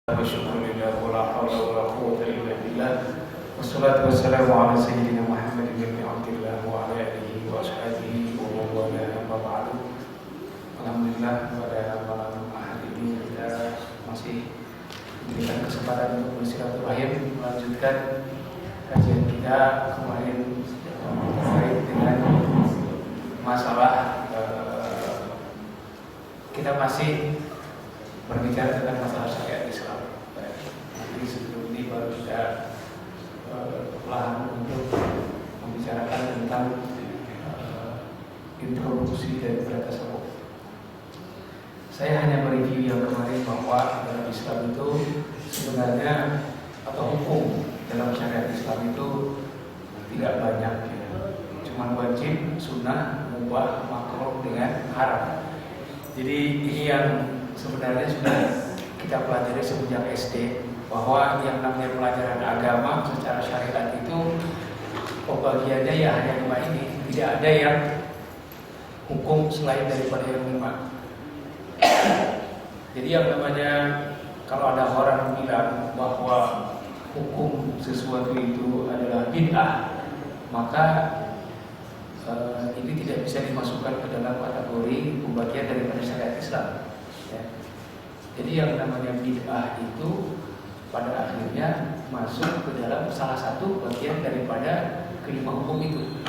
Alhamdulillah wala haula wala quwwata illa billah. Wassalatu wassalamu ala sayyidina Muhammad bin Abdillah wa ala alihi wa ashabihi wa man wala amma ba'du. Alhamdulillah pada malam hari ini kita masih diberikan kesempatan untuk bersilaturahim melanjutkan kajian kita kemarin terkait dengan masalah kita masih berbicara tentang masalah syariat Islam. Nanti sebelum ini baru kita perlahan untuk membicarakan tentang introduksi dari tasawuf. Saya hanya mereview yang kemarin bahwa dalam Islam itu sebenarnya atau hukum dalam syariat Islam itu tidak banyak, cuma wajib, sunnah, mubah, makruh dengan haram. Jadi ini yang sebenarnya sudah kita pelajari sejak SD, bahwa yang namanya pelajaran agama secara syariat itu pembagiannya ya hanya 5 ini, tidak ada yang hukum selain daripada yang 5. Jadi yang namanya kalau ada orang bilang bahwa hukum sesuatu itu adalah bid'ah, maka ini tidak bisa dimasukkan ke dalam kategori pembagian daripada syariat Islam. Ya. Jadi yang namanya bid'ah itu pada akhirnya masuk ke dalam salah satu bagian daripada kelima hukum itu.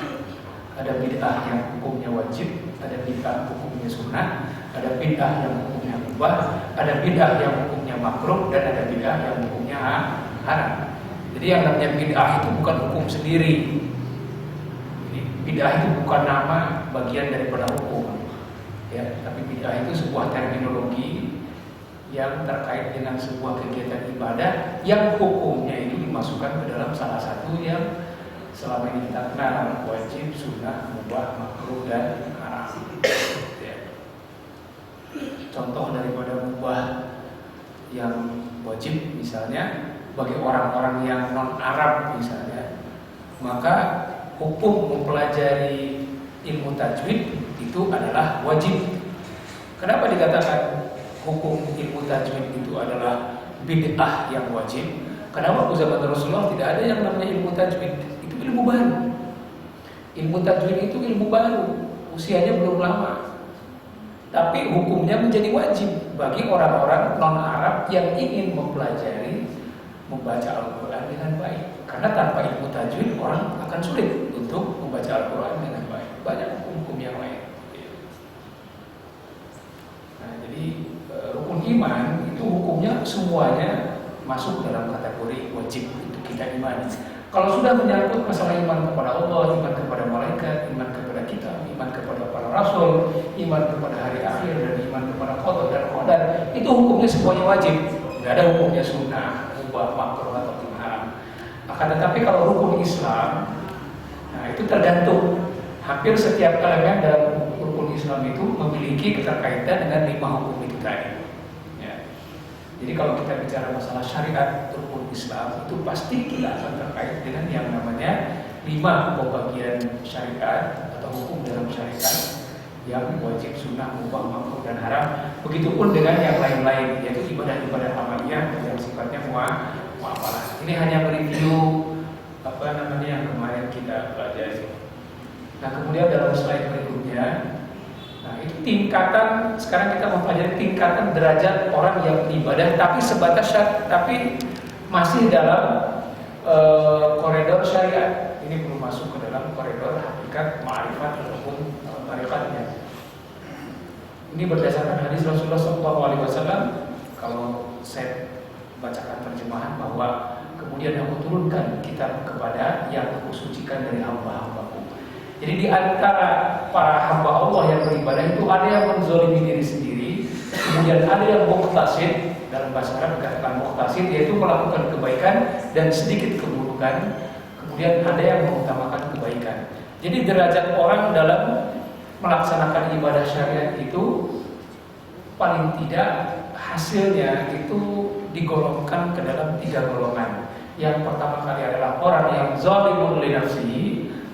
Ada bid'ah yang hukumnya wajib, ada bid'ah hukumnya sunnah, ada bid'ah yang hukumnya mubah, ada bid'ah yang hukumnya makruh, dan ada bid'ah yang hukumnya haram. Jadi yang namanya bid'ah itu bukan hukum sendiri. Bid'ah itu bukan nama bagian daripada hukum, ya, tapi bid'ah itu sebuah terminologi yang terkait dengan sebuah kegiatan ibadah yang hukumnya itu dimasukkan ke dalam salah satu yang selama ini kita kenal, wajib, sunnah, mubah, makruh, dan haram. Ya. Contoh daripada mubah yang wajib misalnya bagi orang-orang yang non-Arab misalnya, maka hukum mempelajari ilmu tajwid itu adalah wajib. Kenapa dikatakan hukum ilmu tajwid itu adalah bid'ah yang wajib? Karena waktu zaman Rasulullah tidak ada yang namanya ilmu tajwid. Itu ilmu baru. Ilmu tajwid itu ilmu baru, usianya belum lama. Tapi hukumnya menjadi wajib bagi orang-orang non-Arab yang ingin mempelajari membaca Al-Quran dengan baik. Karena tanpa ilmu tajwid orang akan sulit untuk membaca Al-Quran dengan baik. Banyak hukum-hukum yang lain. Nah, jadi rukun iman itu hukumnya semuanya masuk dalam kategori wajib untuk kita imani. Kalau sudah menyangkut masalah iman kepada Allah, iman kepada malaikat, iman kepada kitab, iman kepada para rasul, iman kepada hari akhir, dan iman kepada qada dan qadar, itu hukumnya semuanya wajib. Tidak ada hukumnya sunnah, mubah, makruh atau haram. Akan tetapi kalau rukun Islam, nah itu tergantung. Hampir setiap elemen dalam rukun Islam itu memiliki keterkaitan dengan 5 hukum itu tadi. Ya. Jadi kalau kita bicara masalah syariat rukun Islam, itu pasti kita akan terkait dengan yang namanya 5 pembagian syariat atau hukum dalam syariat yang wajib, sunnah, mubah, makruh, dan haram. Begitupun dengan yang lain-lain, yaitu ibadah-ibadah amaliyah yang sifatnya muamalah. Ini hanya mereview yang kemarin kita pelajari. Nah, kemudian dalam slide berikutnya, nah itu tingkatan, sekarang kita mempelajari tingkatan derajat orang yang beribadah, tapi sebatas tapi masih dalam koridor syariat. Ini belum masuk ke dalam koridor hakikat, ma'rifat ataupun tarikatnya. Ini berdasarkan hadis Rasulullah SAW. Kalau saya bacakan terjemahan bahwa kemudian aku turunkan kitab kepada yang aku sucikan dari hamba-hambaku. Jadi di antara para hamba Allah yang beribadah itu ada yang menzalimi diri sendiri, kemudian ada yang muqtasid, dalam bahasa Arab dikatakan muqtasid, yaitu melakukan kebaikan dan sedikit keburukan, kemudian ada yang mengutamakan kebaikan. Jadi derajat orang dalam melaksanakan ibadah syariat itu paling tidak hasilnya itu digolongkan ke dalam 3 golongan. Yang pertama kali adalah orang yang zalimun li nafsihi,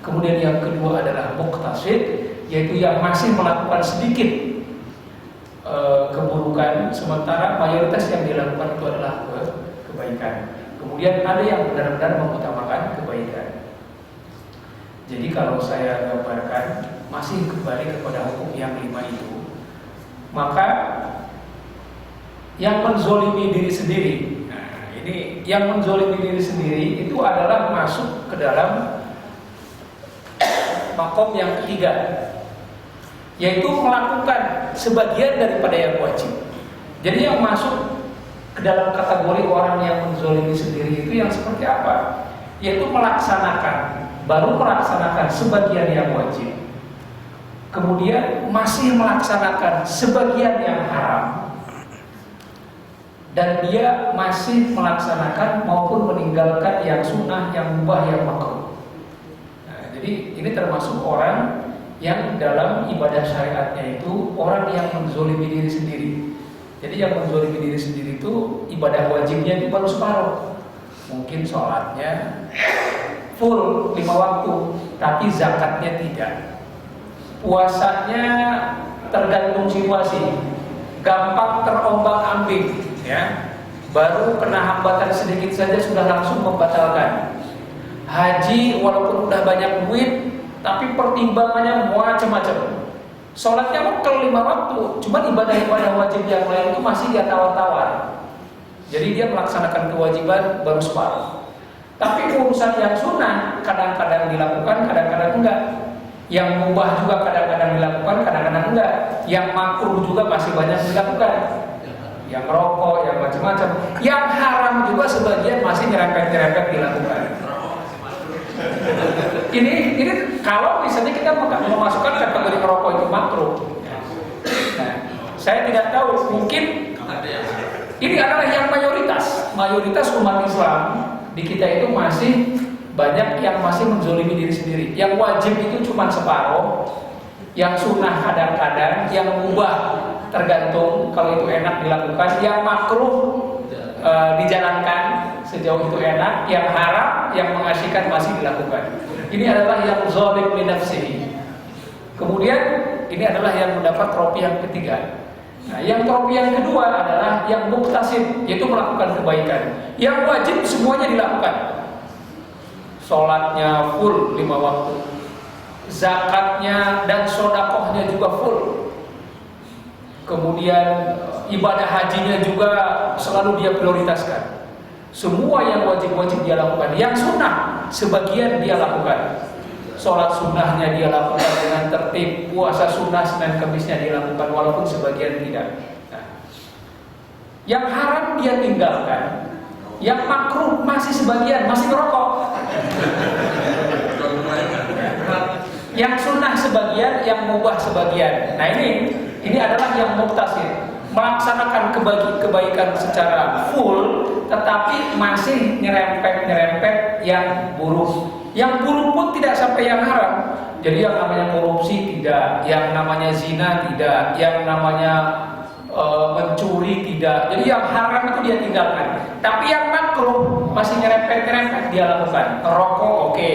kemudian yang kedua adalah muqtasid, yaitu yang masih melakukan sedikit keburukan, sementara mayoritas yang dilakukan itu adalah kebaikan. Kemudian ada yang benar-benar mengutamakan kebaikan. Jadi kalau saya gambarkan masih kembali kepada hukum yang 5 itu, maka yang menzolimi diri sendiri, nah ini yang menzolimi diri sendiri itu adalah masuk ke dalam makom yang ketiga, yaitu melakukan sebagian daripada yang wajib. Jadi yang masuk ke dalam kategori orang yang menzolimi sendiri itu yang seperti apa? Yaitu baru melaksanakan sebagian yang wajib, kemudian masih melaksanakan sebagian yang haram, dan dia masih melaksanakan maupun meninggalkan yang sunnah, yang mubah, yang makruh. Nah, jadi ini termasuk orang yang dalam ibadah syariatnya itu orang yang menzolimi diri sendiri. Jadi yang menzolimi diri sendiri itu ibadah wajibnya itu baru separuh. Mungkin sholatnya full 5 waktu, tapi zakatnya tidak. Puasanya tergantung situasi, gampang terombang-ambing, ya. Baru kena hambatan sedikit saja sudah langsung membatalkan. Haji walaupun udah banyak duit, tapi pertimbangannya macam-macam. Sholatnya betul 5 waktu, cuma ibadah-ibadah wajib yang lain itu masih dia tawar-tawar. Jadi dia melaksanakan kewajiban baru separuh. Tapi urusan yang sunnah kadang-kadang dilakukan, kadang-kadang enggak. Yang mubah juga kadang-kadang dilakukan, kadang-kadang enggak. Yang makruh juga masih banyak dilakukan. Yang rokok, yang macam-macam. Yang haram juga sebagian masih nyerempet-nyerempet dilakukan. Ini kalau misalnya kita memasukkan kategori merokok itu makruh. Nah, saya tidak tahu, mungkin ini adalah yang mayoritas umat Islam di kita itu masih banyak yang masih menzolimi diri sendiri. Yang wajib itu cuma separuh, yang sunnah kadang-kadang, yang mubah tergantung kalau itu enak dilakukan, yang makruh dijalankan sejauh itu enak, yang haram, yang mengasyikan masih dilakukan. Ini adalah yang zalim li nafsihi. Kemudian ini adalah yang mendapat trofi yang ketiga. Nah, yang trofi yang kedua adalah yang muktasib, yaitu melakukan kebaikan. Yang wajib semuanya dilakukan. Sholatnya full 5 waktu, zakatnya dan sodakohnya juga full. Kemudian ibadah hajinya juga selalu dia prioritaskan. Semua yang wajib-wajib dia lakukan. Yang sunnah sebagian dia lakukan. Sholat sunnahnya dia lakukan dengan tertib. Puasa sunnah Senin Kemisnya dia lakukan walaupun sebagian tidak. Nah, yang haram dia tinggalkan. Yang makruh masih sebagian, masih merokok. Yang sunnah sebagian, yang mubah sebagian. Nah ini adalah yang muktasib, melaksanakan kebaikan secara full, tetapi masih nyerempet yang buruk. Yang buruk pun tidak sampai yang haram. Jadi yang namanya korupsi tidak, yang namanya zina tidak, yang namanya mencuri tidak. Jadi yang haram itu dia tinggalkan. Tapi yang makruh masih nyerempet dia lakukan. Rokok oke.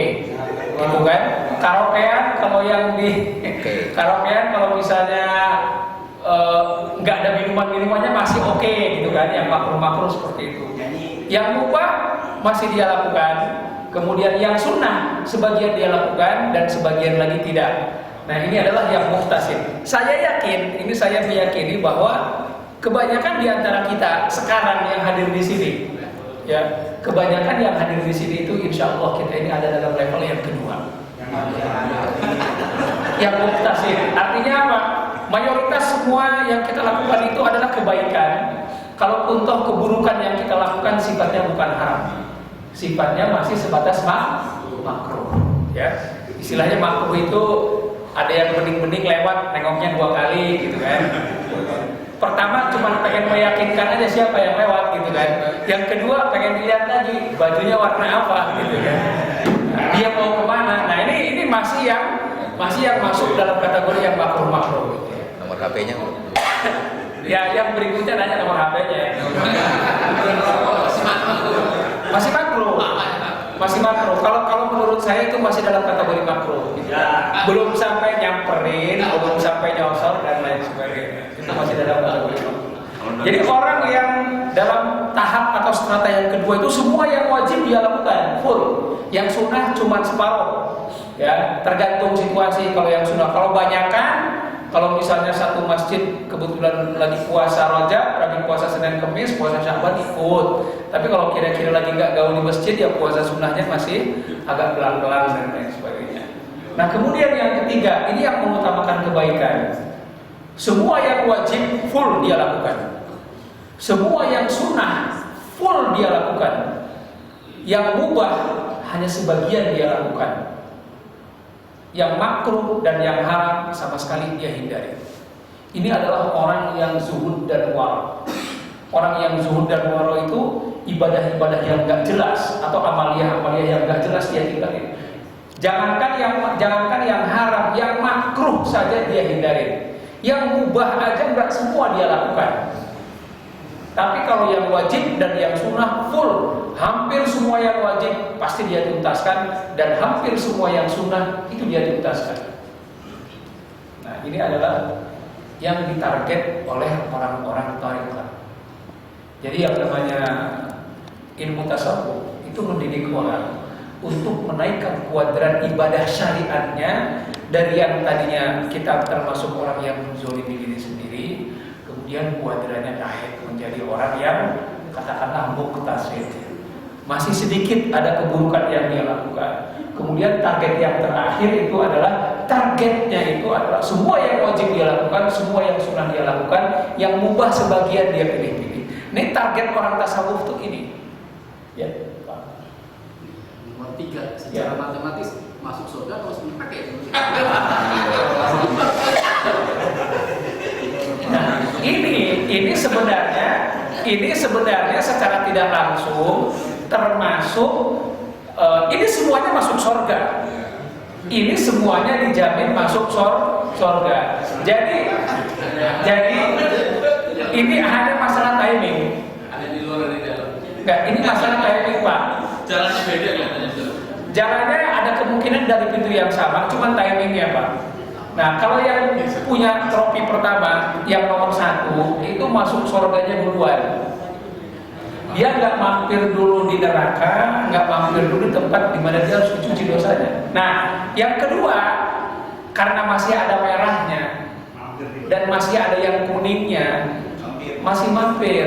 Gitu kan? Karaokean kalau yang di karaokean kalau misalnya nggak ada minumannya masih oke, gitu kan? Yang makruh seperti itu. Yang mubah masih dia lakukan. Kemudian yang sunnah sebagian dia lakukan dan sebagian lagi tidak. Nah ini adalah yang muktasib. Saya meyakini bahwa kebanyakan di antara kita sekarang yang hadir di sini, ya kebanyakan yang hadir di sini itu insya Allah kita ini ada dalam level yang kedua. Yang muktasib artinya apa? Mayoritas semua yang kita lakukan itu adalah kebaikan. Kalau contoh keburukan yang kita lakukan sifatnya bukan haram, sifatnya masih sebatas makruh. Ya, istilahnya makruh itu ada yang bening-bening lewat nengoknya 2 kali gitu kan. Pertama cuma pengen meyakinkan aja siapa yang lewat gitu kan. Yang kedua pengen lihat lagi bajunya warna apa gitu kan. Nah, dia mau kemana? Nah ini masih yang masuk dalam kategori yang makruh. Nomor HP-nya? Ya yang berikutnya nanya nomor HP-nya. Masih makruh. Kalau menurut saya itu masih dalam kategori makruh. Gitu. Belum sampai nyamperin, belum sampai nyosor dan lain sebagainya. Itu masih dalam kategori makruh. Jadi orang yang dalam tahap atau strata yang kedua itu semua yang wajib dia lakukan full, yang sunnah cuma separuh. Ya, tergantung situasi. Kalau yang sunnah, kalau banyakan, kalau misalnya satu masjid kebetulan lagi puasa Rajab, lagi puasa Senin Kamis, puasa Sya'ban ikut. Tapi kalau kira-kira lagi nggak gaul di masjid, ya puasa sunnahnya masih agak pelan-pelan dan lain sebagainya. Nah, kemudian yang ketiga, ini yang mengutamakan kebaikan. Semua yang wajib full dia lakukan. Semua yang sunnah full dia lakukan. Yang mubah hanya sebagian dia lakukan. Yang makruh dan yang haram sama sekali dia hindari. Ini adalah orang yang zuhud dan wara. Orang yang zuhud dan wara itu ibadah-ibadah yang nggak jelas atau amalia-amalia yang nggak jelas dia hindari. Jangankan yang haram, yang makruh saja dia hindari. Yang mubah aja nggak semua dia lakukan. Tapi kalau yang wajib dan yang sunnah full, hampir semua yang wajib pasti dia tuntaskan, dan hampir semua yang sunnah itu dia tuntaskan. Nah, ini adalah yang ditarget oleh orang-orang thariqah. Jadi yang namanya ilmu tasawuf itu mendidik orang untuk menaikkan kuadran ibadah syariatnya dari yang tadinya kita termasuk orang yang menzolimi diri sendiri, kemudian kuadrannya naik menjadi orang yang katakanlah muqtasid. Masih sedikit ada keburukan yang dia lakukan. Kemudian target yang terakhir itu adalah semua yang wajib dia lakukan, semua yang sunnah dia lakukan, yang mubah sebagian dia pilih-pilih. Ini target orang tasawuf tuh ini. Ya, Pak. Nomor 3, secara matematis masuk surga harus dipakai. Nah, ini sebenarnya secara tidak langsung termasuk ini semuanya masuk surga. Ini semuanya dijamin masuk surga. Jadi ini hanya masalah timing. Ada di luar dan di dalam. Enggak, ini masalah timing, Pak. Jalannya beda kelihatannya. Jalannya ada kemungkinan dari pintu yang sama, cuma timingnya, Pak. Nah, kalau yang punya trofi pertama, yang nomor 1, itu masuk surganya duluan. Dia nggak mampir dulu di neraka, nggak mampir dulu di tempat di mana dia harus mencuci dosanya. Nah, yang kedua, karena masih ada merahnya dan masih ada yang kuningnya, masih mampir.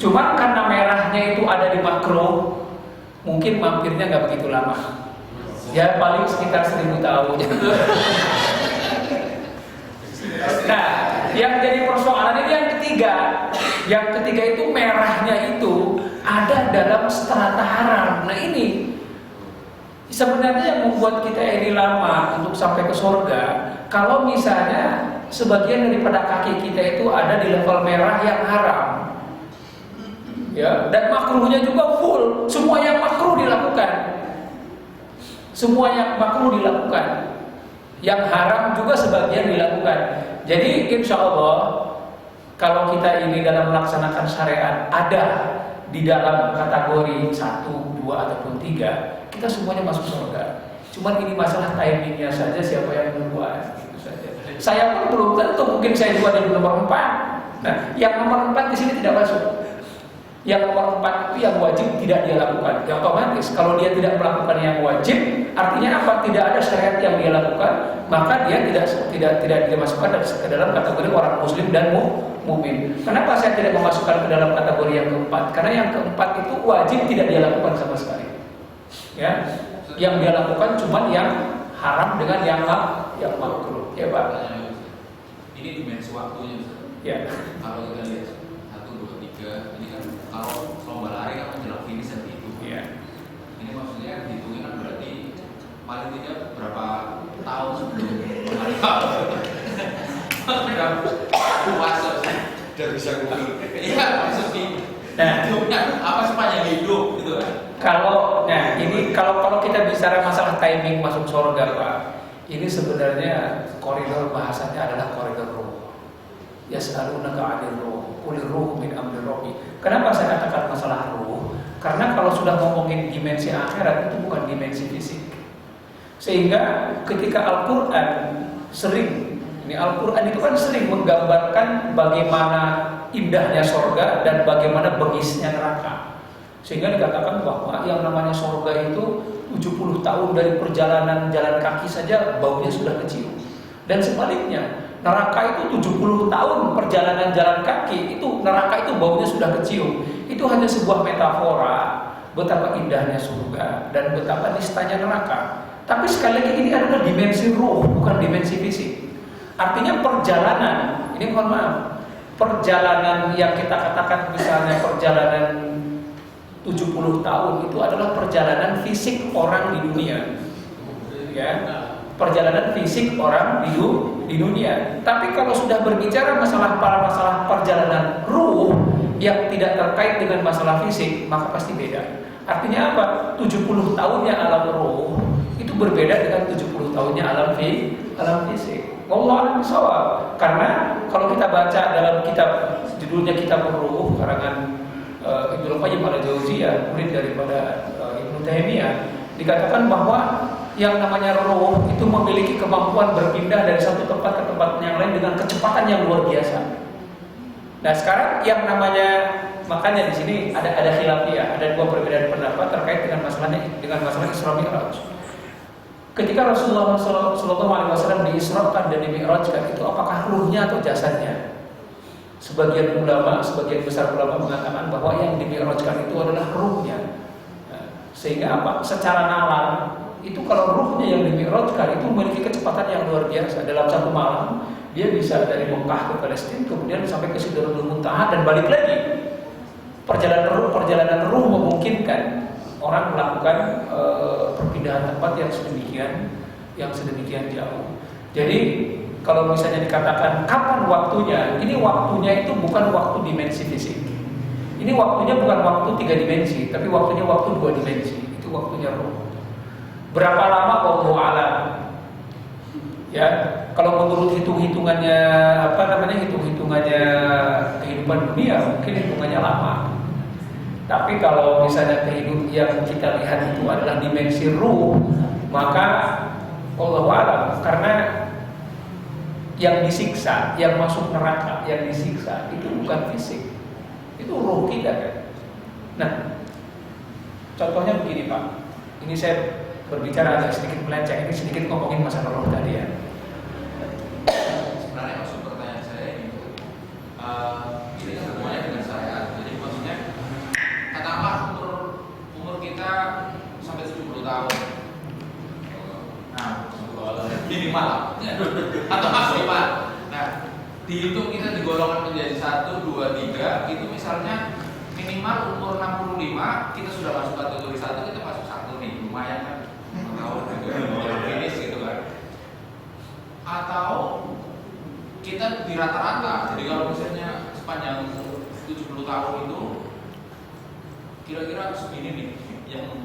Cuma karena merahnya itu ada di makruh, mungkin mampirnya nggak begitu lama. Ya paling sekitar 1000 tahun. Nah, yang jadi persoalan ini yang ketiga. Yang ketiga itu merahnya itu ada dalam strata haram. Nah, ini sebenarnya yang membuat kita ini lama untuk sampai ke surga. Kalau misalnya sebagian daripada kaki kita itu ada di level merah yang haram, ya, dan makruhnya juga full. Semua yang makruh dilakukan. Semua yang makruh dilakukan. Yang haram juga sebagian dilakukan. Jadi insya Allah kalau kita ini dalam melaksanakan syariat ada di dalam kategori 1, 2 ataupun 3, kita semuanya masuk surga. Cuman ini masalah timingnya saja, siapa yang duluan, gitu saja. Saya pun belum tentu, mungkin saya juga di nomor 4. Nah, yang nomor 4 di sini tidak masuk. Yang nomor 4 itu yang wajib tidak dia lakukan. Ya otomatis kalau dia tidak melakukan yang wajib, artinya apa? Tidak ada syariat yang dia lakukan, maka dia tidak dimasukkan ke dalam kategori orang muslim dan mukmin. Kenapa saya tidak memasukkan ke dalam kategori yang keempat? Karena yang keempat itu wajib tidak dia lakukan sama sekali. Ya, yang dia lakukan cuma yang haram dengan yang makruh. Ya Pak. Ini dimensi waktunya. Ya. Kalau kita lihat 1, 2, 3, ini kan kalau lomba lari kan menjelang finish itu. Ya. Ini maksudnya hitungnya kan berarti paling tidak berapa tahun sebelum hari puasa udah bisa ngukur. Iya, maksudnya. Nah, hidupnya apa sepanjang hidup gitu kan? Kalau kita bicara masalah timing masuk surga, Pak, ini sebenarnya koridor bahasanya adalah koridor ruh. Yas'alunaka 'anil ruh, qulir ruh min amri rabbi. Kenapa saya katakan masalah ruh? Karena kalau sudah ngomongin dimensi akhirat itu bukan dimensi fisik. Sehingga ketika Al-Qur'an itu kan sering menggambarkan bagaimana indahnya sorga dan bagaimana bengisnya neraka. Sehingga dikatakan bahwa yang namanya sorga itu 70 tahun dari perjalanan jalan kaki saja baunya sudah kecium. Dan sebaliknya, neraka itu 70 tahun perjalanan jalan kaki, itu neraka itu baunya sudah kecium. Itu hanya sebuah metafora betapa indahnya surga dan betapa nistanya neraka. Tapi sekali lagi ini adalah dimensi ruh, bukan dimensi fisik. Artinya perjalanan, ini mohon maaf, perjalanan yang kita katakan misalnya perjalanan 70 tahun itu adalah perjalanan fisik orang di dunia. Ya, perjalanan fisik orang di dunia. Tapi kalau sudah berbicara masalah perjalanan ruh yang tidak terkait dengan masalah fisik, maka pasti beda. Artinya apa? 70 tahunnya alam ruh itu berbeda dengan 70 tahunnya alam fisik. Wallahu a'lam bishawab. Karena kalau kita baca dalam kitab judulnya Kitab Ruh karangan Ibnu Qayyim al-Jauziyah, murid daripada Ibnu Taimiyah, dikatakan bahwa yang namanya roh itu memiliki kemampuan berpindah dari satu tempat ke tempat yang lain dengan kecepatan yang luar biasa. Nah sekarang yang namanya, makanya di sini ada khilafiyah, ada dua perbedaan pendapat terkait dengan masalah Isra Mi'raj. Ketika Rasulullah SAW diisrakan dan dimi'rajkan, itu apakah ruhnya atau jasadnya? Sebagian besar ulama mengatakan bahwa yang dimi'rajkan itu adalah ruhnya. Sehingga apa? Secara nalar itu kalau ruhnya yang dimi'rajkan itu memiliki kecepatan yang luar biasa. Dalam satu malam dia bisa dari Mekah ke Palestina, kemudian sampai ke Sidratul Muntaha dan balik lagi. Perjalanan ruh memungkinkan orang melakukan perpindahan tempat yang sedemikian jauh. Jadi kalau misalnya dikatakan kapan waktunya, ini waktunya itu bukan waktu dimensi fisik. Ini waktunya bukan waktu 3 dimensi, tapi waktunya waktu 2 dimensi. Itu waktunya ruh. Berapa lama wallahu a'lam. Ya, kalau menurut hitungannya hitungannya kehidupan dunia, mungkin hitungannya lama. Tapi kalau misalnya kehidupan yang kita lihat itu adalah dimensi ruh, maka wallahu a'lam, karena yang disiksa, yang masuk neraka, yang disiksa itu bukan fisik, itu ruh kita kan. Nah, contohnya begini Pak, ini saya berbicara agak sedikit melenceng, ini sedikit ngomongin masalah roh tadi ya. Sebenarnya maksud pertanyaan saya ini kan semuanya dengan saya. Jadi maksudnya katakanlah umur kita sampai 70 tahun. Nah, minimal atau maksimal. Nah, dihitung kita digolongkan menjadi 1, 2, 3, itu misalnya minimal umur 65 kita sudah masuk kategori 1, kita masuk 1 nih, lumayan kan? Tahun finish gitu kan. Atau kita di rata-rata, jadi kalau misalnya sepanjang 70 tahun itu kira-kira segini nih, yang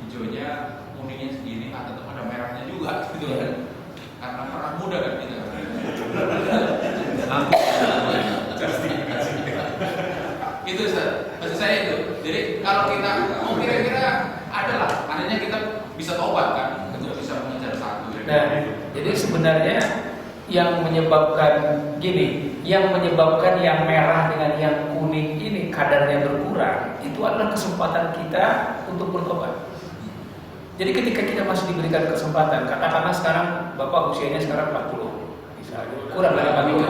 hijaunya, kuningnya segini, tetap ada merahnya juga gitu kan. Karena pernah muda kan kita. Itu maksud saya itu. Jadi kalau kita kira-kira adanya kita bisa tobat kan, untuk bisa mengejar 1. Nah, jadi sebenarnya yang menyebabkan yang merah dengan yang kuning ini kadarnya berkurang, itu adalah kesempatan kita untuk bertobat. Jadi ketika kita masih diberikan kesempatan, katakanlah sekarang Bapak usianya sekarang 40, misalnya kurang dari 40,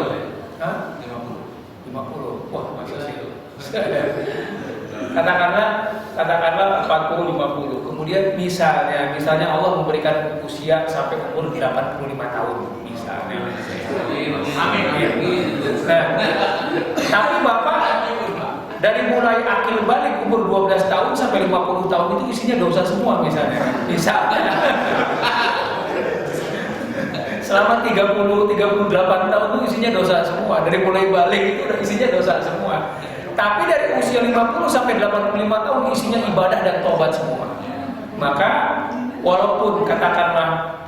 50, wah masih sih. Katakanlah 40, 50. Kemudian misalnya Allah memberikan usia sampai umur 85 tahun misalnya. Amin. Nah, tapi Bapak dari mulai akil balik umur 12 tahun sampai 50 tahun itu isinya dosa semua misalnya. Selama 38 tahun itu isinya dosa semua. Dari mulai balik itu isinya dosa semua. Tapi dari usia 50 sampai 85 tahun isinya ibadah dan tobat semua. Maka walaupun katakanlah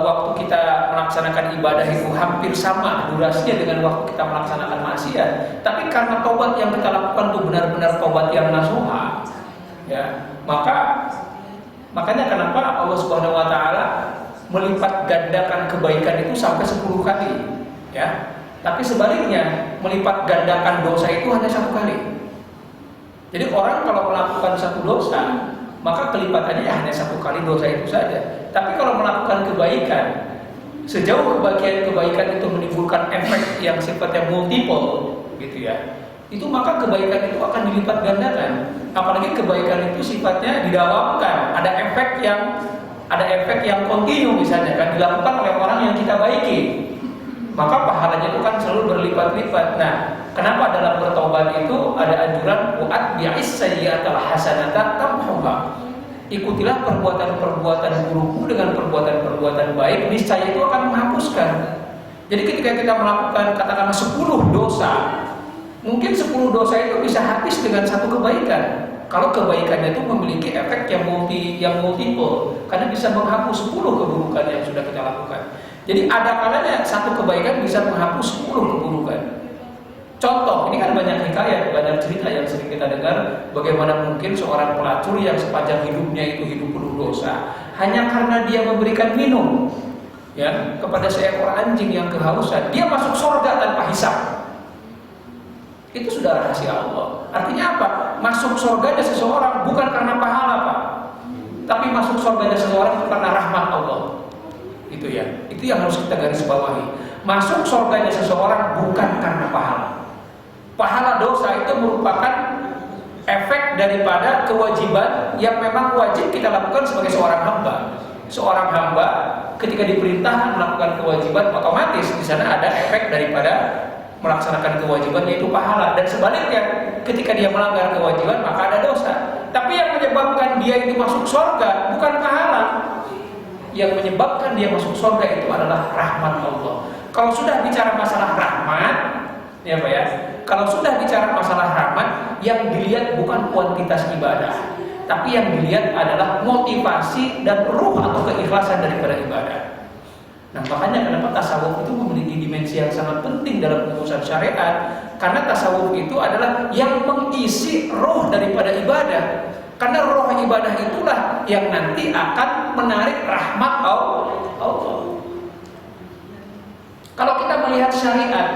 waktu kita melaksanakan ibadah itu hampir sama durasinya dengan waktu kita melaksanakan maksiat, tapi karena tobat yang kita lakukan itu benar-benar tobat yang nasuha, ya, makanya kenapa Allah Subhanahu Wa Taala melipat gandakan kebaikan itu sampai 10 kali, ya. Tapi sebaliknya melipat gandakan dosa itu hanya satu kali. Jadi orang kalau melakukan satu dosa, maka kelipatannya hanya satu kali dosa itu saja. Tapi kalau melakukan kebaikan, sejauh kebaikan itu menimbulkan efek yang sifatnya multiple, gitu ya, itu maka kebaikan itu akan dilipat gandakan. Apalagi kebaikan itu sifatnya didawamkan, ada efek yang kontinu, misalnya kan dilakukan oleh orang yang kita baiki, maka pahalanya itu kan selalu berlipat-lipat. Nah, kenapa dalam bertobat itu ada anjuran buat bi'is sayyi'atal hasanata tamhuha? Ikutilah perbuatan-perbuatan burukmu dengan perbuatan-perbuatan baik, niscaya itu akan menghapuskan. Jadi ketika kita melakukan katakanlah 10 dosa, mungkin 10 dosa itu bisa habis dengan satu kebaikan. Kalau kebaikannya itu memiliki efek yang multiple, karena bisa menghapus 10 keburukan yang sudah kita lakukan. Jadi ada kalanya satu kebaikan bisa menghapus 10 keburukan. Contoh, ini kan banyak hikayat, banyak cerita yang sering kita dengar, bagaimana mungkin seorang pelacur yang sepanjang hidupnya itu hidup penuh dosa, hanya karena dia memberikan minum ya kepada seekor anjing yang kehausan, dia masuk surga tanpa hisab. Itu sudah rahasia Allah. Artinya apa? Masuk surganya seseorang bukan karena pahala, Pak, tapi masuk surganya seseorang itu karena rahmat Allah. Itu ya, itu yang harus kita garis bawahi. Masuk surganya seseorang bukan karena pahala. Pahala dosa itu merupakan efek daripada kewajiban yang memang wajib kita lakukan sebagai seorang hamba. Seorang hamba ketika diperintahkan melakukan kewajiban, otomatis di sana ada efek daripada melaksanakan kewajiban, yaitu pahala. Dan sebaliknya, ketika dia melanggar kewajiban maka ada dosa. Tapi yang menyebabkan dia itu masuk surga bukan pahala. Yang menyebabkan dia masuk surga itu adalah rahmat Allah. Kalau sudah bicara masalah rahmat, ya Pak ya, kalau sudah bicara masalah rahmat, yang dilihat bukan kuantitas ibadah, tapi yang dilihat adalah motivasi dan ruh atau keikhlasan daripada ibadah. Nah, makanya kenapa tasawuf itu memiliki dimensi yang sangat penting dalam urusan syariat, karena tasawuf itu adalah yang mengisi roh daripada ibadah. Karena roh ibadah itulah yang nanti akan menarik rahmat Allah. Kalau kita melihat syariat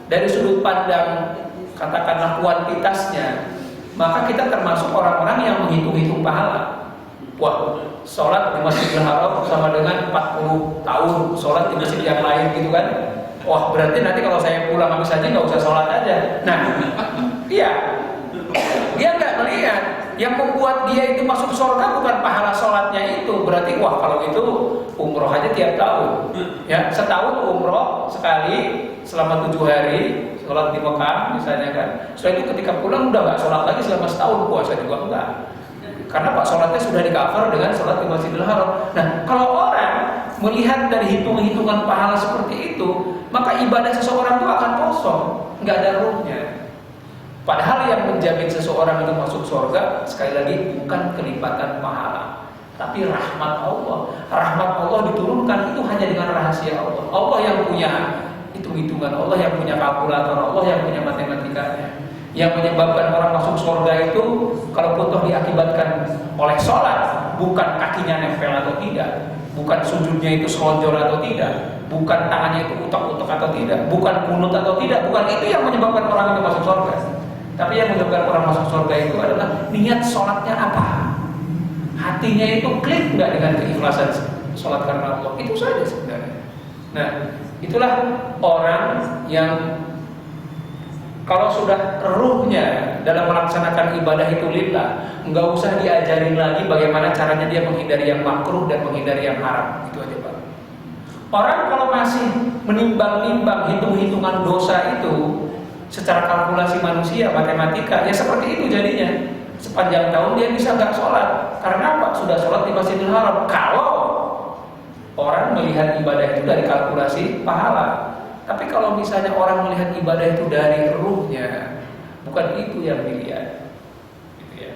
dari sudut pandang katakanlah kuantitasnya, maka kita termasuk orang-orang yang menghitung-hitung pahala. Wah, sholat di Masjidil Haram sama dengan 40 tahun sholat di masjid yang lain gitu kan. Wah, berarti nanti kalau saya pulang habis saja nggak usah sholat aja. Nah, iya, dia nggak melihat yang membuat dia itu masuk surga bukan pahala sholatnya itu. Berarti wah, kalau itu umroh aja tiap tahun, ya setahun umroh sekali selama 7 hari sholat di Mekah misalnya kan. Setelah itu ketika pulang udah nggak sholat lagi selama setahun, puasa juga enggak. Karena Pak sholatnya sudah di-cover dengan sholat di Masjidil Haram. Nah, kalau orang melihat dari hitung-hitungan pahala seperti itu, maka ibadah seseorang itu akan kosong, nggak ada ruhnya. Padahal yang menjamin seseorang itu masuk surga, sekali lagi bukan kelipatan pahala, tapi rahmat Allah. Rahmat Allah diturunkan itu hanya dengan rahasia Allah. Allah yang punya hitung-hitungan, Allah yang punya kalkulator, Allah yang punya matematikanya. Yang menyebabkan orang masuk surga itu kalau toh diakibatkan oleh sholat, bukan kakinya nempel atau tidak, bukan sujudnya itu selonjor atau tidak, bukan tangannya itu utak-utak atau tidak, bukan kunut atau tidak, bukan itu yang menyebabkan orang itu masuk surga. Tapi yang menyebabkan orang masuk surga itu adalah niat sholatnya apa, hatinya itu klik nggak dengan keikhlasan sholat karena Allah. Itu saja sebenarnya. Nah, itulah orang yang kalau sudah ruhnya dalam melaksanakan ibadah itu lillah, nggak usah diajarin lagi bagaimana caranya dia menghindari yang makruh dan menghindari yang haram. Itu aja Pak. Orang kalau masih menimbang-nimbang hitung-hitungan dosa itu secara kalkulasi manusia, matematika, ya seperti itu jadinya. Sepanjang tahun dia bisa nggak sholat. Karena apa? Sudah sholat di Masjidil Haram. Kalau orang melihat ibadah itu dari kalkulasi pahala. Tapi kalau misalnya orang melihat ibadah itu dari ruhnya, bukan itu yang dilihat, gitu ya.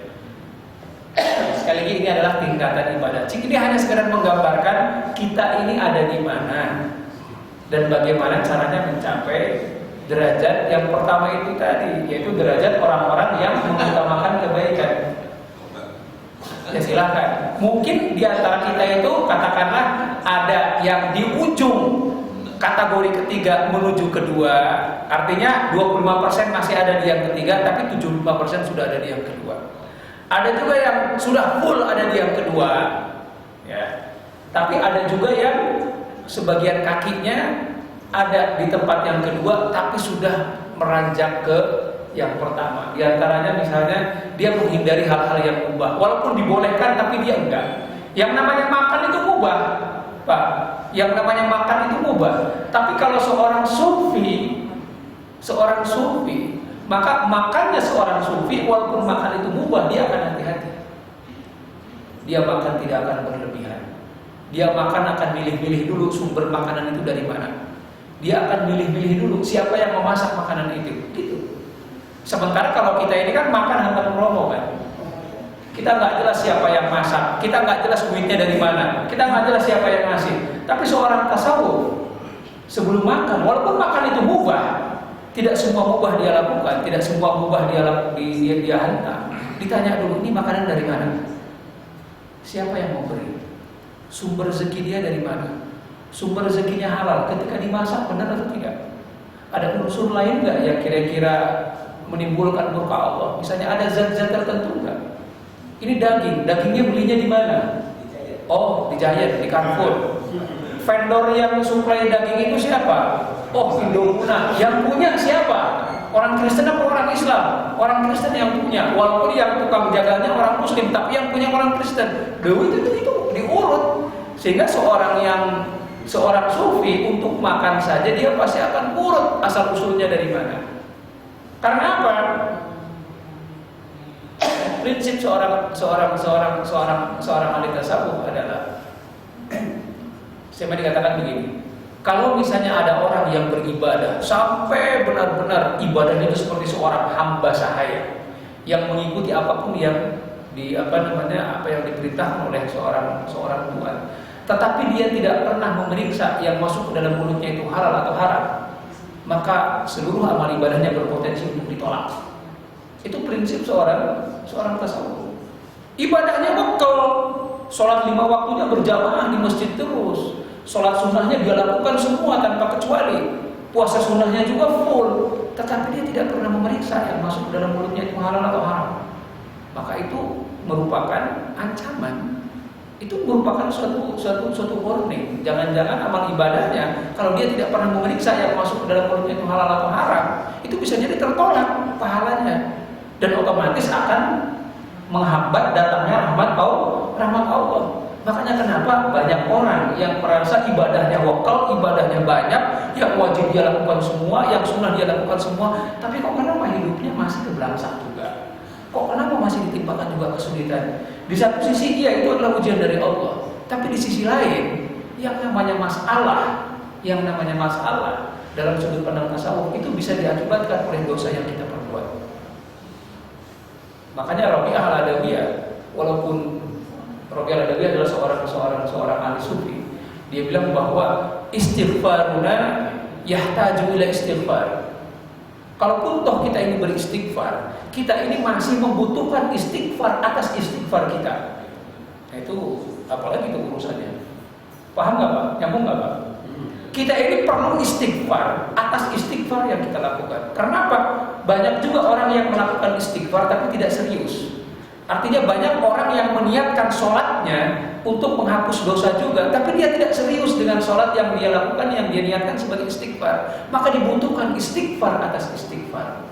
Sekali lagi ini adalah tingkatan ibadah. Ini hanya sekedar menggambarkan kita ini ada di mana dan bagaimana caranya mencapai derajat yang pertama itu tadi, yaitu derajat orang-orang yang mengutamakan kebaikan. Ya silahkan. Mungkin di antara kita itu katakanlah ada yang di ujung kategori ketiga menuju kedua, artinya 25% masih ada di yang ketiga, tapi 75% sudah ada di yang kedua. Ada juga yang sudah full ada di yang kedua, ya. Tapi ada juga yang sebagian kakinya ada di tempat yang kedua, tapi sudah meranjak ke yang pertama. Di antaranya misalnya dia menghindari hal-hal yang mubah, walaupun dibolehkan tapi dia enggak. Yang namanya makan itu mubah, Pak. Yang namanya makan itu mubah. Tapi kalau seorang sufi, maka makannya seorang sufi walaupun makan itu mubah, dia akan hati-hati. Dia makan tidak akan berlebihan. Dia makan akan milih-milih dulu sumber makanan itu dari mana. Dia akan milih-milih dulu siapa yang memasak makanan itu, gitu. Sementara kalau kita ini kan makan hantam romo kan, kita nggak jelas siapa yang masak, kita nggak jelas duitnya dari mana, kita nggak jelas siapa yang ngasih. Tapi seorang tasawuf sebelum makan, walaupun makan itu mubah, tidak semua mubah dia lakukan, tidak semua mubah dia hantam. Ditanya dulu, ini makanan dari mana? Siapa yang mau beri? Sumber rezeki dia dari mana? Sumber rezekinya halal, ketika dimasak benar atau tidak? Ada unsur lain nggak yang kira-kira menimbulkan murka Allah? Misalnya ada zat-zat tertentu nggak? Ini dagingnya belinya di mana? Oh, di Giant, di Carrefour. Vendor yang suplai daging itu siapa? Oh, Indomuna. Yang punya siapa? Orang Kristen atau orang Islam? Orang Kristen yang punya. Walaupun yang tukang jaganya orang Muslim, tapi yang punya orang Kristen. Duit itu diurut. Sehingga seorang sufi untuk makan saja dia pasti akan urut asal usulnya dari mana. Karena apa? Prinsip seorang ahli tasawuf adalah saya dikatakan begini. Kalau misalnya ada orang yang beribadah sampai benar-benar ibadahnya itu seperti seorang hamba sahaya yang mengikuti apapun yang apa yang diperintahkan oleh seorang Tuhan, tetapi dia tidak pernah memeriksa yang masuk ke dalam mulutnya itu halal atau haram, maka seluruh amal ibadahnya berpotensi untuk ditolak. Itu prinsip seorang tasawuf. Ibadahnya bekal, sholat 5 waktunya berjamaah di masjid terus, sholat sunnahnya dia lakukan semua tanpa kecuali, puasa sunnahnya juga full, tetapi dia tidak pernah memeriksa yang masuk ke dalam mulutnya itu halal atau haram. Maka itu merupakan ancaman. Itu merupakan suatu warning. Jangan-jangan amal ibadahnya kalau dia tidak pernah memeriksa yang masuk ke dalam mulutnya itu halal atau haram, itu bisa jadi tertolak pahalanya dan otomatis akan menghambat datangnya rahmat Allah. Makanya kenapa banyak orang yang merasa ibadahnya wakal, ibadahnya banyak, yang wajib dia lakukan semua, yang sunnah dia lakukan semua, tapi kok kenapa hidupnya masih kebelangsak juga? Kok kenapa masih ditimpakan juga kesulitan? Di satu sisi iya itu adalah ujian dari Allah, tapi di sisi lain yang namanya masalah dalam sudut pandang tasawuf itu bisa diakibatkan oleh dosa yang kita perbuat. Makanya Rabi'ah al-Adawiyah, walaupun Rabi'ah al-Adawiyah adalah seorang ahli sufi, dia bilang bahwa istighfaruna yahtaju ila istighfar. Kalaupun toh kita ini beristighfar, kita ini masih membutuhkan istighfar atas istighfar kita. Nah itu apalagi itu urusannya. Paham nggak Pak? Nyambung nggak Pak? Kita ini perlu istighfar atas istighfar yang kita lakukan. Karena apa? Banyak juga orang yang melakukan istighfar tapi tidak serius. Artinya banyak orang yang meniatkan sholatnya untuk menghapus dosa juga, tapi dia tidak serius dengan sholat yang dia lakukan, yang dia niatkan sebagai istighfar. Maka dibutuhkan istighfar atas istighfar.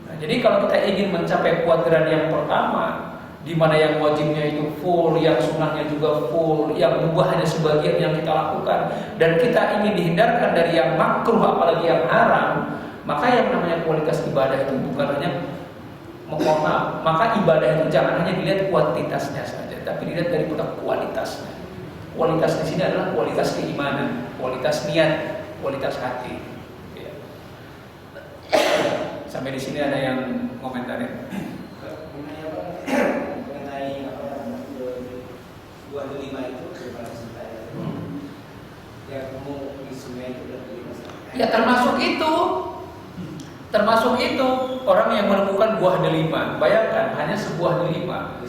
Nah, jadi kalau kita ingin mencapai kuadran yang pertama, di mana yang wajibnya itu full, yang sunnahnya juga full, yang mubah hanya sebagian yang kita lakukan, dan kita ingin dihindarkan dari yang makruh apalagi yang haram, maka yang namanya kualitas ibadah itu bukan hanya maka ibadah itu jangan hanya dilihat kuantitasnya saja, tapi dilihat daripada kualitasnya. Kualitas di sini adalah kualitas keimanan, kualitas niat, kualitas hati. Ya. Sampai di sini ada yang komentarin. Mengenai buah delima itu bagaimana ceritanya? Yang kamu di sungai itu dan delima. Ya termasuk itu orang yang menemukan buah delima. Bayangkan hanya sebuah delima di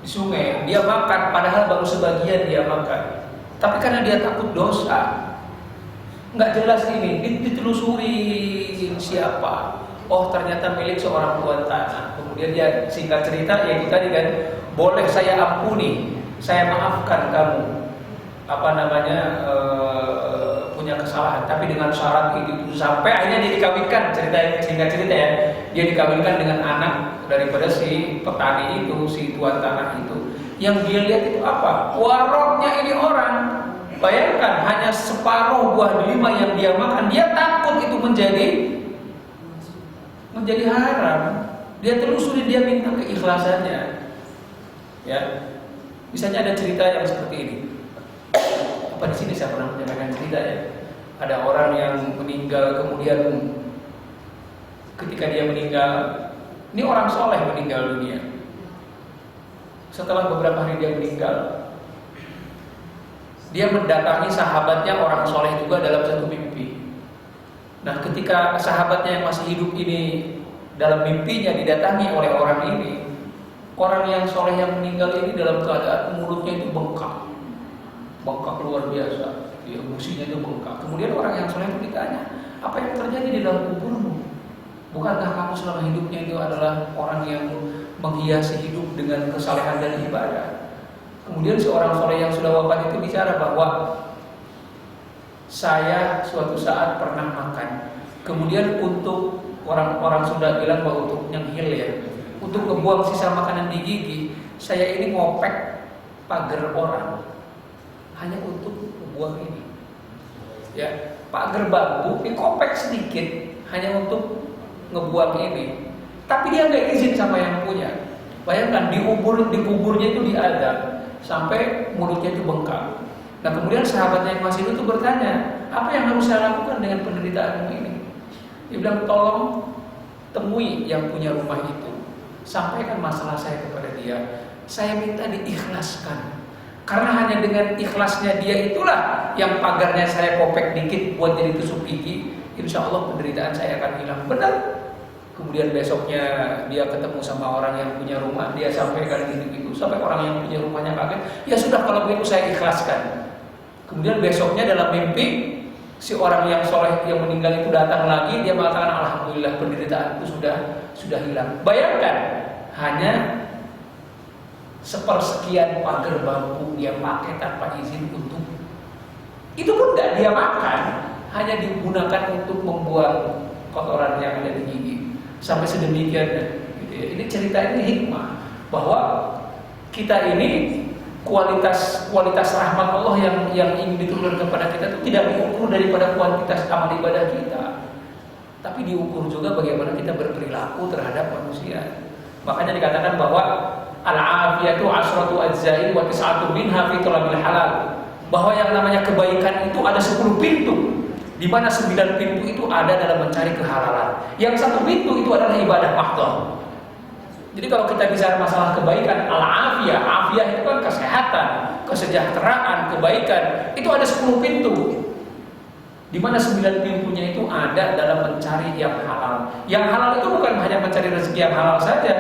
sungai, dia makan padahal baru sebagian dia makan. Tapi karena dia takut dosa, nggak jelas ini, ditelusuri siapa. Oh ternyata milik seorang tuan tanah. Kemudian dia singkat cerita, ya itu tadi kan, boleh saya ampuni, saya maafkan kamu, punya kesalahan, tapi dengan syarat itu sampai akhirnya dia dikawinkan. Singkat cerita ya, dia dikawinkan dengan anak daripada si petani itu, si tuan tanah itu. Yang dia lihat itu apa? Waroknya ini orang. Bayangkan hanya separuh buah delima yang dia makan, dia takut itu menjadi haram. Dia telusuri, dia minta keikhlasannya. Ya, misalnya ada cerita yang seperti ini. Apa di sini saya pernah menyampaikan cerita ya. Ada orang yang meninggal, kemudian ketika dia meninggal, ini orang soleh meninggal dunia. Setelah beberapa hari dia meninggal, dia mendatangi sahabatnya orang soleh juga dalam satu mimpi. Nah, ketika sahabatnya yang masih hidup ini dalam mimpinya didatangi oleh orang ini, orang yang soleh yang meninggal ini dalam keadaan mulutnya itu bengkak luar biasa, ya, businya itu bengkak. Kemudian orang yang soleh itu ditanya, apa yang terjadi di dalam kuburmu? Bukankah kamu selama hidupnya itu adalah orang yang menghiasi hidup dengan kesalehan dan ibadah? Kemudian seorang soleh yang sudah wafat itu bicara bahwa saya suatu saat pernah makan, kemudian untuk orang sudah bilang bahwa untuk nyengil ya, untuk membuang sisa makanan di gigi, saya ini ngopek pagar orang hanya untuk membuang ini. Ya, pagar bambu dikopek sedikit hanya untuk ngebuang ini. Tapi dia nggak izin sama yang punya. Bayangkan dikuburnya itu diadab sampai mulutnya itu bengkak. Nah kemudian sahabatnya yang masih itu bertanya, apa yang harus saya lakukan dengan penderitaanmu ini? Dia bilang, tolong temui yang punya rumah itu, sampaikan masalah saya kepada dia, saya minta diikhlaskan. Karena hanya dengan ikhlasnya dia itulah yang pagarnya saya kopek dikit buat jadi tusuk gigi, insya Allah penderitaan saya akan hilang. Benar. Kemudian besoknya dia ketemu sama orang yang punya rumah, dia sampaikan gitu, sampai orang yang punya rumahnya kaget. Ya sudah, kalau begitu saya ikhlaskan. Kemudian besoknya dalam mimpi si orang yang soleh yang meninggal itu datang lagi, dia mengatakan alhamdulillah penderitaanku sudah hilang. Bayangkan hanya sepersekian pagar bambu dia pakai tanpa izin untuk itu pun nggak dia makan, hanya digunakan untuk membuang kotoran yang ada di gigi. Sampai sedemikian gitu ya. Ini cerita ini hikmah bahwa kita ini kualitas rahmat Allah yang ingin diturunkan kepada kita itu tidak diukur daripada kuantitas amal ibadah kita, tapi diukur juga bagaimana kita berperilaku terhadap manusia. Makanya dikatakan bahwa al-afiyatu asratu ajzain wa tis'atu minha fi talabil halal, bahwa yang namanya kebaikan itu ada 10 pintu, di mana 9 pintu itu ada dalam mencari kehalalan. Yang 1 pintu itu adalah ibadah mahdhah. Jadi kalau kita bicara masalah kebaikan, al-afiyah, afiyah itu kan kesehatan, kesejahteraan, kebaikan, itu ada 10 pintu. Di mana 9 pintunya itu ada dalam mencari yang halal. Yang halal itu bukan hanya mencari rezeki yang halal saja,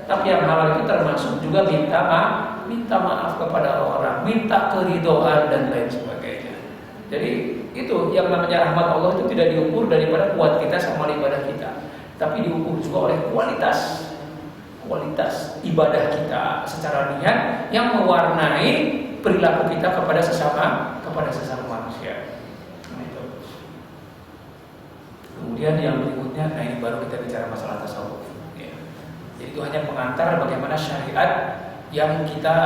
tapi yang halal itu termasuk juga minta maaf kepada orang, minta keridhaan dan lain sebagainya. Jadi itu yang namanya rahmat Allah itu tidak diukur daripada kuat kita sama ibadah kita, tapi diukur juga oleh kualitas ibadah kita secara niat yang mewarnai perilaku kita kepada sesama manusia. Nah, itu. Kemudian yang berikutnya, nah ini baru kita bicara masalah tasawuf. Ya. Jadi itu hanya pengantar bagaimana syariat yang kita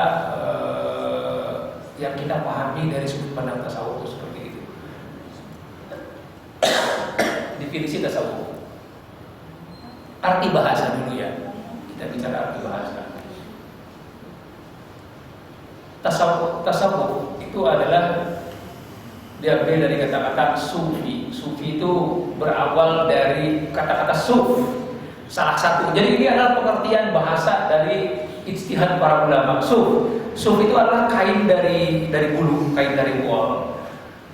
pahami dari sudut pandang tasawuf itu seperti itu. Definisi tasawuf. Arti bahasa dulu ya. Kita bicara arti bahasa. Tasawuf itu adalah diambil dari kata-kata sufi. Sufi itu berawal dari kata-kata suf, salah satu. Jadi ini adalah pengertian bahasa dari ijtihad para ulama. Suf itu adalah kain dari bulu, kain dari wol.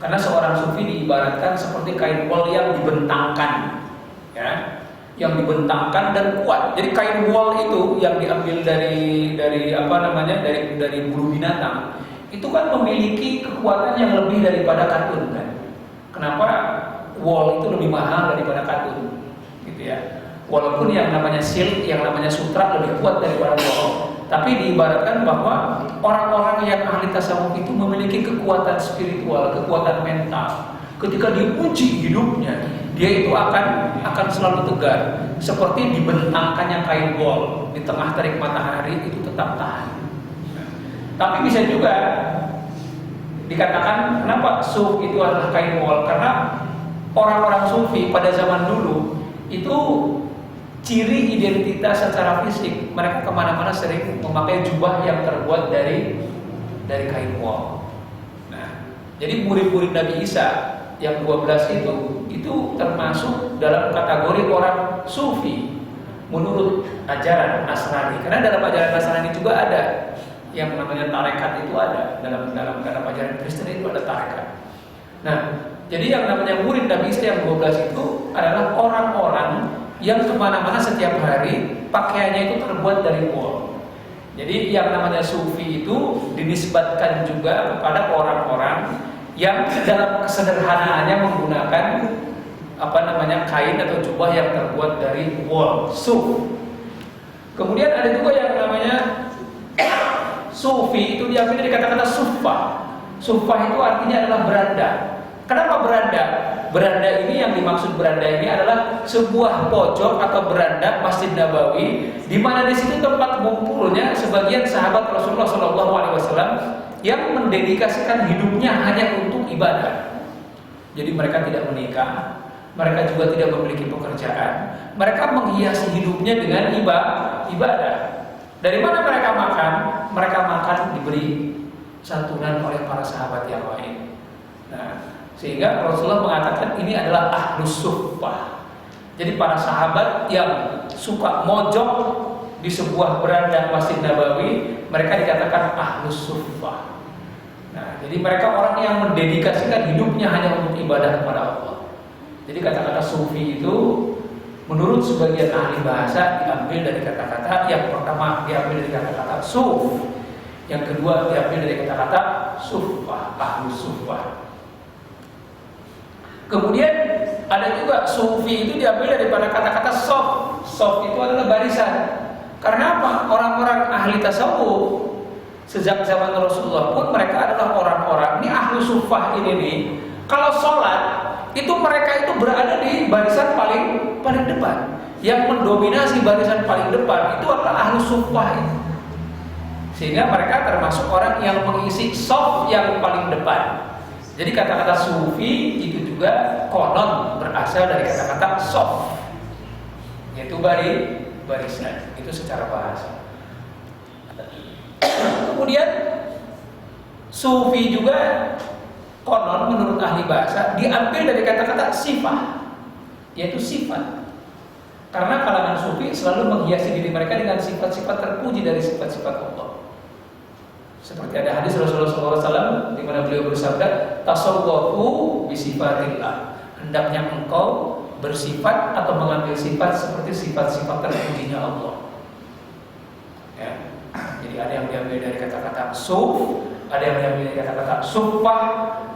Karena seorang sufi diibaratkan seperti kain wol yang dibentangkan, ya, yang dibentangkan dan kuat. Jadi kain wol itu yang diambil dari bulu binatang, itu kan memiliki kekuatan yang lebih daripada katun kan. kenapa wol itu lebih mahal daripada katun, gitu ya. Walaupun yang namanya silk, yang namanya sutra lebih kuat daripada wol, tapi diibaratkan bahwa orang-orang yang ahli tasawuf itu memiliki kekuatan spiritual, kekuatan mental. Ketika diuji hidupnya, dia itu akan selalu tegar, seperti dibentangkannya kain wol di tengah terik matahari itu tetap tahan. Tapi bisa juga dikatakan kenapa suf itu adalah kain wol, karena orang-orang sufi pada zaman dulu itu ciri identitas secara fisik, mereka kemana-mana sering memakai jubah yang terbuat dari kain wol. Nah, jadi murid-murid Nabi Isa yang 12 itu termasuk dalam kategori orang sufi menurut ajaran Nasrani. Karena dalam ajaran Nasrani juga ada yang namanya tarekat, itu ada dalam ajaran Kristen itu ada tarekat. Nah, jadi yang namanya murid Nabi Isa yang 12 itu adalah orang-orang yang kemana-mana setiap hari pakaiannya itu terbuat dari wol. Jadi yang namanya sufi itu dinisbatkan juga kepada orang-orang yang dalam kesederhanaannya menggunakan kain atau jubah yang terbuat dari wol, suf. Kemudian ada juga yang namanya sufi, itu diambil dari kata-kata suffah. Suffah itu artinya adalah beranda. Kenapa beranda? Beranda ini, yang dimaksud beranda ini adalah sebuah pojok atau beranda Masjid Nabawi, di mana di situ tempat kumpulnya sebagian sahabat Rasulullah SAW yang mendedikasikan hidupnya hanya untuk ibadah. Jadi mereka tidak menikah, mereka juga tidak memiliki pekerjaan, mereka menghiasi hidupnya dengan ibadah. Dari mana mereka makan? Mereka makan diberi santunan oleh para sahabat yang lain. Nah, sehingga Rasulullah mengatakan ini adalah ahlus suffah. Jadi para sahabat yang suka mojok di sebuah beranda Masjid Nabawi, mereka dikatakan ahlus suffah. Nah, jadi mereka orang yang mendedikasikan hidupnya hanya untuk ibadah kepada Allah. Jadi kata-kata sufi itu menurut sebagian ahli bahasa diambil dari kata-kata, yang pertama diambil dari kata-kata suf, yang kedua diambil dari kata-kata suffah, ahlus suffah. Kemudian ada juga sufi itu diambil daripada kata-kata sof. Sof itu adalah barisan. Karena apa? Orang-orang ahli tasawuf sejak zaman Rasulullah pun mereka adalah orang-orang, ini ahlu suffah ini nih, kalau sholat itu mereka itu berada di barisan paling depan. Yang mendominasi barisan paling depan itu adalah ahlu suffah ini. Sehingga mereka termasuk orang yang mengisi sof yang paling depan. Jadi kata-kata sufi itu juga konon berasal dari kata-kata sof, yaitu barisan. Itu secara bahasa. Kemudian sufi juga konon menurut ahli bahasa diambil dari kata-kata sifat, yaitu sifat. Karena kalangan sufi selalu menghiasi diri mereka dengan sifat-sifat terpuji dari sifat-sifat Allah. Seperti ada hadis Rasulullah SAW di mana beliau bersabda, tasawwafu bisifatillah. Hendaknya engkau bersifat atau mengambil sifat seperti sifat-sifat terpujinya Allah. Ya. Jadi ada yang diambil dari kata-kata suf, ada yang diambil dari kata-kata suffah,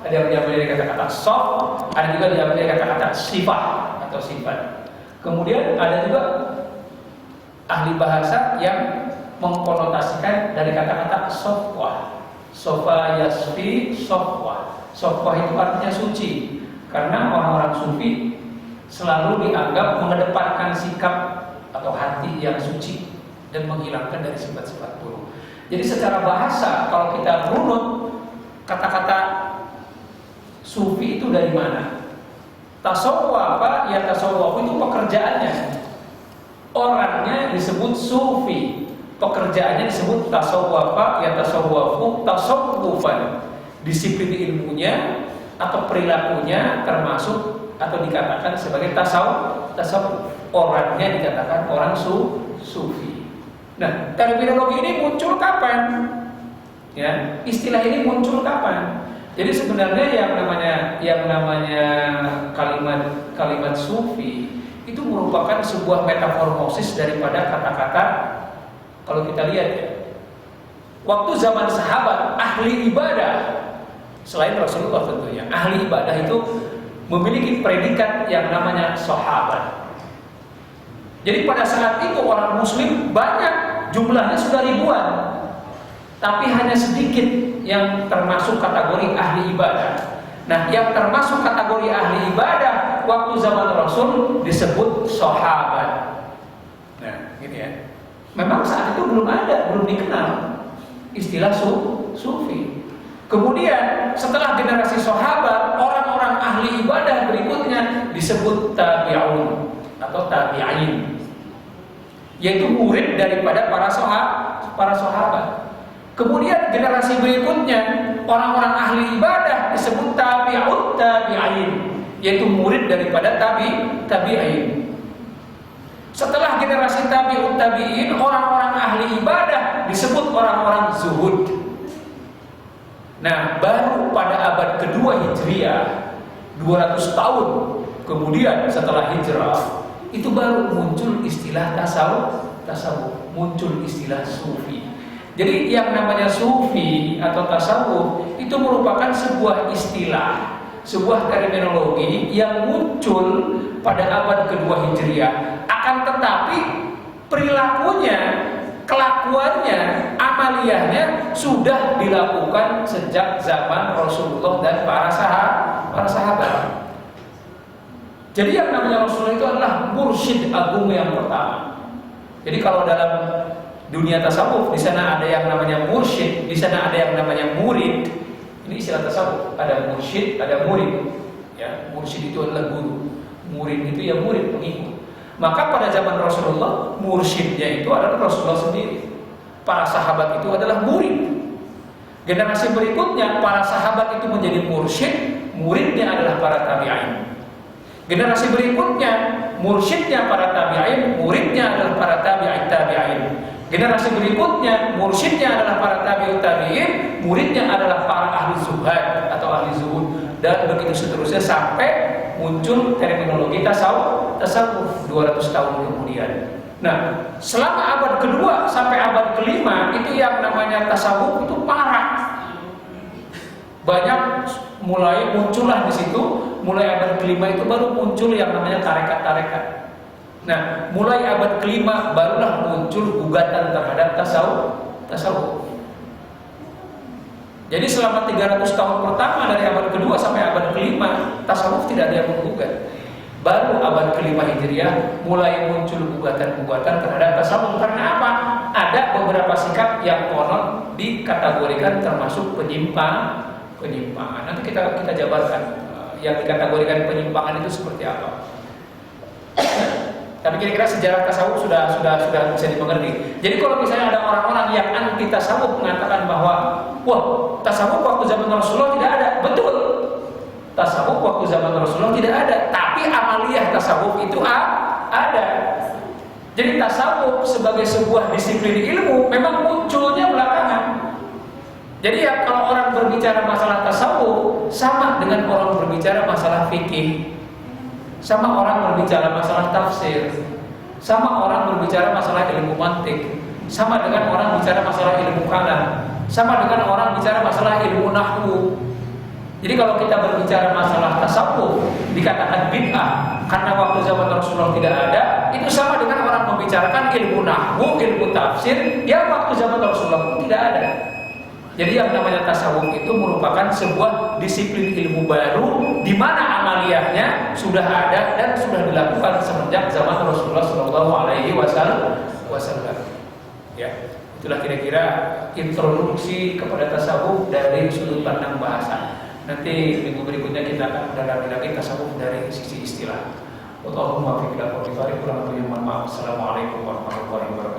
ada yang diambil dari kata-kata sof, ada juga diambil dari kata-kata sifat atau sifat. Kemudian ada juga ahli bahasa yang mengkonotasikan dari kata-kata sofwah. Sofa yasfi sofwah. Sofwah itu artinya suci. Karena orang-orang sufi selalu dianggap mengedepankan sikap atau hati yang suci dan menghilangkan dari sifat-sifat buruk. Jadi secara bahasa kalau kita runut kata-kata sufi itu dari mana? Tasawwuf apa? Ya tasawwuf itu pekerjaannya. Orangnya disebut sufi. Pekerjaannya disebut tasawwufa, ya tasawwufu tasawwufan. Disiplin ilmunya atau perilakunya termasuk atau dikatakan sebagai tasawuf. Orangnya dikatakan orang sufi. Nah, terminologi ini muncul kapan? Ya, istilah ini muncul kapan? Jadi sebenarnya yang namanya kalimat sufi itu merupakan sebuah metamorfosis daripada kata-kata. Kalau kita lihat ya, waktu zaman sahabat ahli ibadah selain Rasulullah tentunya, ahli ibadah itu memiliki predikat yang namanya sahabat. Jadi pada saat itu orang muslim banyak, jumlahnya sudah ribuan, tapi hanya sedikit yang termasuk kategori ahli ibadah. Nah, yang termasuk kategori ahli ibadah waktu zaman Rasul disebut sahabat. Nah, gitu ya. Memang saat itu belum dikenal istilah sufi. Kemudian setelah generasi sahabat, orang-orang ahli ibadah berikutnya disebut tabi'un atau tabi'in, yaitu murid daripada para sahabat. Kemudian generasi berikutnya, orang-orang ahli ibadah disebut tabi'ut tabi'in, yaitu murid daripada tabi'in. Setelah generasi tabi'ut tabi'in, orang-orang ahli ibadah disebut orang-orang zuhud. Nah, baru pada abad kedua Hijriah, 200 tahun kemudian setelah hijrah, itu baru muncul istilah tasawuf, muncul istilah sufi. Jadi yang namanya sufi atau tasawuf itu merupakan sebuah istilah, sebuah terminologi yang muncul pada abad kedua Hijriah. Akan tetapi perilakunya, kelakuannya, amaliyahnya sudah dilakukan sejak zaman Rasulullah dan para sahabat. Jadi yang namanya Rasulullah itu adalah mursyid agung yang pertama. Jadi kalau dalam dunia tasawuf, di sana ada yang namanya mursyid, di sana ada yang namanya murid. Ini istilah tasawuf, ada mursyid, ada murid. Ya, mursyid itu adalah guru, murid itu ya murid, pengikut. Maka pada zaman Rasulullah, mursyidnya itu adalah Rasulullah sendiri. Para sahabat itu adalah murid. Generasi berikutnya, para sahabat itu menjadi mursyid, muridnya adalah para tabi'in. Generasi berikutnya, mursyidnya para tabi'in, muridnya adalah para tabi'in. Generasi berikutnya, mursyidnya adalah para tabi'ut tabi'in, muridnya adalah para ahli zuhad atau ahli zuhud, dan begitu seterusnya sampai muncul terminologi tasawuf 200 tahun kemudian. Nah, selama abad kedua sampai abad kelima itu yang namanya tasawuf itu parah. Banyak mulai muncullah di situ, mulai abad kelima itu baru muncul yang namanya tarekat-tarekat. Nah, mulai abad kelima barulah muncul gugatan terhadap tasawuf. Jadi selama 300 tahun pertama dari abad kedua sampai abad kelima, tasawuf tidak ada yang menggugat. Baru abad kelima Hijriah mulai muncul gugatan-gugatan terhadap tasawuf. Karena apa? Ada beberapa sikap yang konon dikategorikan termasuk penyimpangan. Nanti kita jabarkan yang dikategorikan penyimpangan itu seperti apa. Tapi kira-kira sejarah tasawuf sudah bisa dimengerti. Jadi kalau misalnya ada orang-orang yang anti tasawuf mengatakan bahwa wah, tasawuf waktu zaman Rasulullah tidak ada. Betul. Tasawuf waktu zaman Rasulullah tidak ada, tapi amaliyah tasawuf itu ada. Jadi tasawuf sebagai sebuah disiplin ilmu memang munculnya belakangan. Jadi ya kalau orang berbicara masalah tasawuf sama dengan orang berbicara masalah fikih, sama orang berbicara masalah tafsir, sama orang berbicara masalah ilmu mantik, sama dengan orang bicara masalah ilmu kalam, sama dengan orang bicara masalah ilmu nahwu. Jadi kalau kita berbicara masalah tasawuf dikatakan bid'ah karena waktu zaman Rasulullah tidak ada, itu sama dengan orang membicarakan ilmu nahwu, ilmu tafsir yang waktu zaman Rasulullah pun tidak ada. Jadi yang namanya tasawuf itu merupakan sebuah disiplin ilmu baru di mana amaliyahnya sudah ada dan sudah dilakukan semenjak zaman Rasulullah SAW. Ya, itulah kira-kira introduksi kepada tasawuf dari sudut pandang bahasa. Nanti minggu berikutnya kita akan mendalami lagi tasawuf dari sisi istilah. Allahumma fi kulli qawli wa qawli. Assalamualaikum warahmatullahi wabarakatuh.